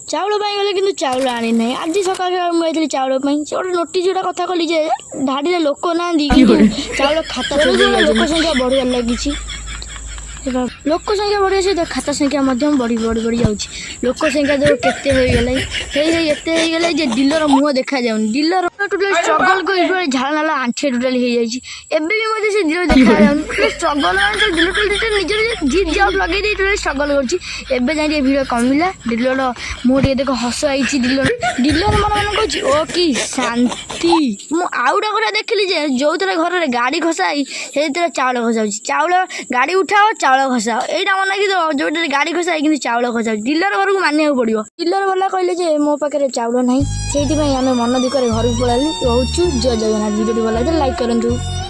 चाउल गले कि चाउल आनी ना आज सका मुझे चाउल से गोटे नोटिस जोटा कथा कली धाड़ी लोक ना चाउल खाता लोक संख्या बढ़िया लगी लोक संख्या बढ़िया सहित खाता संख्या बढ़ी बढ़ी बढ़ी जाऊँगी लोक संख्या जो केते डीलर मुह देखा जाऊनी डीलर टोटल स्ट्रगल कर झाड़ नाला आंठे टोटाली हो जाए से डीलर देखा जाऊनी स्ट्रगल डीलर निजर जीत जब लगे टोटाली स्ट्रगल कर भिड़ कमिला डीलर मुँह टे देख हस आई डीलर मन कह ओ कि शांति मुझे गोटे देखिली जो थे घर गाड़ी खसाई से चाउल खसा चाउल गाड़ी उठाओ चाउल खसाओ यहाँ मन कि जो गाड़ी खसाई कि चाउल खसाओ डीलर घर को मानिया पड़ो डीलर वाला कहले मो पाखे चाउल ना से आम मन दुखरे घर को पलू रोचु जय जगन्नाथ वीडियो भल लाइक करूँ।